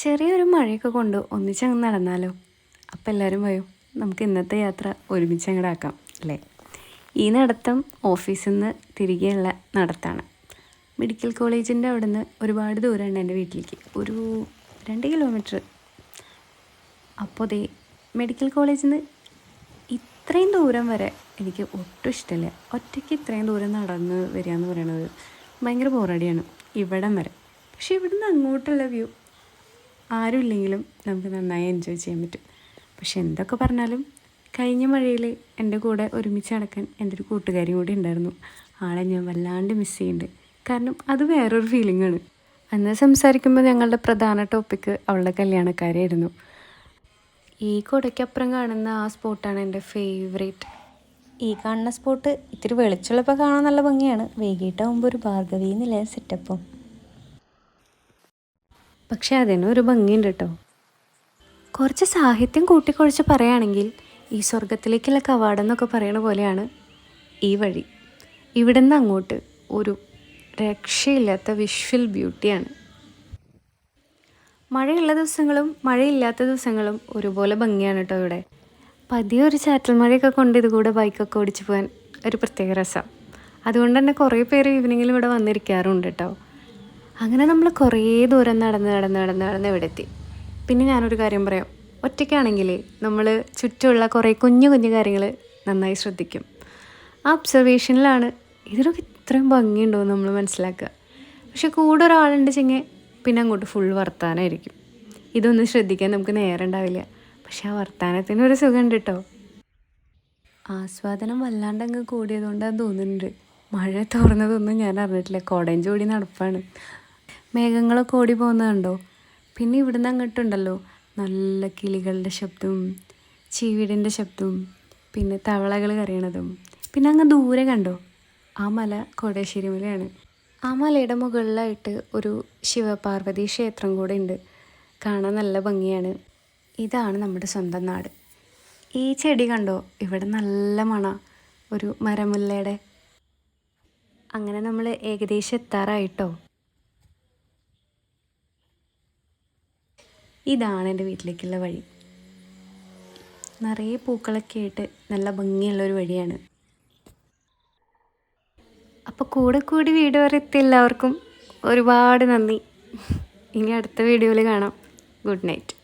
ചെറിയൊരു മഴയൊക്കെ കൊണ്ട് ഒന്നിച്ചങ്ങ് നടന്നാലോ? അപ്പം എല്ലാവരും പറയും നമുക്ക് ഇന്നത്തെ യാത്ര ഒരുമിച്ച് അങ്ങോട്ട് ആക്കാം അല്ലേ? ഈ നടത്തം ഓഫീസിൽ നിന്ന് തിരികെയുള്ള നടത്താണ്. മെഡിക്കൽ കോളേജിൻ്റെ അവിടെ നിന്ന് ഒരുപാട് ദൂരമുണ്ട് എൻ്റെ വീട്ടിലേക്ക്, ഒരു 2 കിലോമീറ്റർ. അപ്പോൾ ദേ മെഡിക്കൽ കോളേജിൽ നിന്ന് ഇത്രയും ദൂരം വരെ എനിക്ക് ഒട്ടും ഇഷ്ടമില്ല. ഒറ്റയ്ക്ക് ഇത്രയും ദൂരം നടന്ന് വരിക എന്ന് പറയുന്നത് ഭയങ്കര ബോറടിയാണ് ഇവിടം വരെ. പക്ഷേ ഇവിടുന്ന് അങ്ങോട്ടുള്ള വ്യൂ ആരുമില്ലെങ്കിലും നമുക്ക് നന്നായി എൻജോയ് ചെയ്യാൻ പറ്റും. പക്ഷെ എന്തൊക്കെ പറഞ്ഞാലും കഴിഞ്ഞ മഴയിൽ എൻ്റെ കൂടെ ഒരുമിച്ച് നടക്കാൻ എൻ്റെ ഒരു കൂട്ടുകാരിയും കൂടി ഉണ്ടായിരുന്നു. ആളെ ഞാൻ വല്ലാണ്ട് മിസ് ചെയ്യുന്നുണ്ട്. കാരണം അത് വേറൊരു ഫീലിംഗാണ്. അന്ന് സംസാരിക്കുമ്പോൾ ഞങ്ങളുടെ പ്രധാന ടോപ്പിക്ക് അവളുടെ കല്യാണക്കാരായിരുന്നു. ഈ കൊടയ്ക്കപ്പുറം കാണുന്ന ആ സ്പോട്ടാണ് എൻ്റെ ഫേവറേറ്റ്. ഈ കാണുന്ന സ്പോട്ട് ഇത്തിരി വെളിച്ചുള്ളപ്പോൾ കാണാൻ നല്ല ഭംഗിയാണ്. വൈകിട്ടാകുമ്പോൾ ഒരു ഭാർഗവി എന്നില്ല സെറ്റപ്പും. പക്ഷെ അതിനൊരു ഭംഗിയുണ്ട് കേട്ടോ. കുറച്ച് സാഹിത്യം കൂട്ടിക്കുഴച്ച് പറയുകയാണെങ്കിൽ ഈ സ്വർഗത്തിലേക്കുള്ള കവാടം എന്നൊക്കെ പറയണ പോലെയാണ് ഈ വഴി. ഇവിടെ നിന്ന് അങ്ങോട്ട് ഒരു രക്ഷയില്ലാത്ത വിഷ്വൽ ബ്യൂട്ടിയാണ്. മഴയുള്ള ദിവസങ്ങളും മഴയില്ലാത്ത ദിവസങ്ങളും ഒരുപോലെ ഭംഗിയാണ് കേട്ടോ ഇവിടെ. പതിയെ ഒരു ചാറ്റൽ മഴയൊക്കെ കൊണ്ട് ഇതുകൂടെ ബൈക്കൊക്കെ ഓടിച്ച് പോകാൻ ഒരു പ്രത്യേക രസമാണ്. അതുകൊണ്ട് തന്നെ കുറേ പേര് ഈവനിങ്ങിൽ ഇവിടെ വന്നിരിക്കാറുണ്ട് കേട്ടോ. അങ്ങനെ നമ്മൾ കുറേ ദൂരം നടന്ന് ഇവിടെ എത്തി. പിന്നെ ഞാനൊരു കാര്യം പറയാം, ഒറ്റയ്ക്കാണെങ്കിൽ നമ്മൾ ചുറ്റുമുള്ള കുറേ കുഞ്ഞു കുഞ്ഞു കാര്യങ്ങൾ നന്നായി ശ്രദ്ധിക്കും. ആ ഒബ്സർവേഷനിലാണ് ഇതിനൊക്കെ ഇത്രയും ഭംഗിയുണ്ടോ എന്ന് നമ്മൾ മനസ്സിലാക്കുക. പക്ഷെ കൂടെ ഒരാളുണ്ട് ചെങ്കിൽ പിന്നെ അങ്ങോട്ട് ഫുൾ വർത്താനമായിരിക്കും. ഇതൊന്നും ശ്രദ്ധിക്കാൻ നമുക്ക് നേരം ഉണ്ടാവില്ല. പക്ഷെ ആ വർത്താനത്തിനൊരു സുഖമുണ്ട് കേട്ടോ. ആസ്വാദനം വല്ലാണ്ടങ്ങ് കൂടിയതുകൊണ്ടാണ് തോന്നുന്നുണ്ട് മഴ തോർന്നതൊന്നും ഞാൻ അറിഞ്ഞിട്ടില്ല. കോടയും ചൂടി നടപ്പാണ്. മേഘങ്ങളൊക്കെ ഓടി പോകുന്നത് കണ്ടോ? പിന്നെ ഇവിടുന്ന് അങ്ങോട്ടുണ്ടല്ലോ നല്ല കിളികളുടെ ശബ്ദവും ചീവീടിൻ്റെ ശബ്ദവും പിന്നെ തവളകൾ കരയണതും. പിന്നെ അങ്ങ് ദൂരെ കണ്ടോ, ആ മല കോടശ്ശേരി മലയാണ്. ആ മലയുടെ മുകളിലായിട്ട് ഒരു ശിവപാർവതി ക്ഷേത്രം കൂടെ ഉണ്ട്. കാണാൻ നല്ല ഭംഗിയാണ്. ഇതാണ് നമ്മുടെ സ്വന്തം നാട്. ഈ ചെടി കണ്ടോ, ഇവിടെ നല്ല മണ, ഒരു മരമുല്ലയുടെ. അങ്ങനെ നമ്മൾ ഏകദേശം എത്താറായിട്ടോ. ഇതാണ് എൻ്റെ വീട്ടിലേക്കുള്ള വഴി. നിറയെ പൂക്കളൊക്കെ ആയിട്ട് നല്ല ഭംഗിയുള്ളൊരു വഴിയാണ്. അപ്പോൾ കൂടി വീഡിയോ വരെ എത്തിയ എല്ലാവർക്കും ഒരുപാട് നന്ദി. ഇനി അടുത്ത വീഡിയോയിൽ കാണാം. Good night.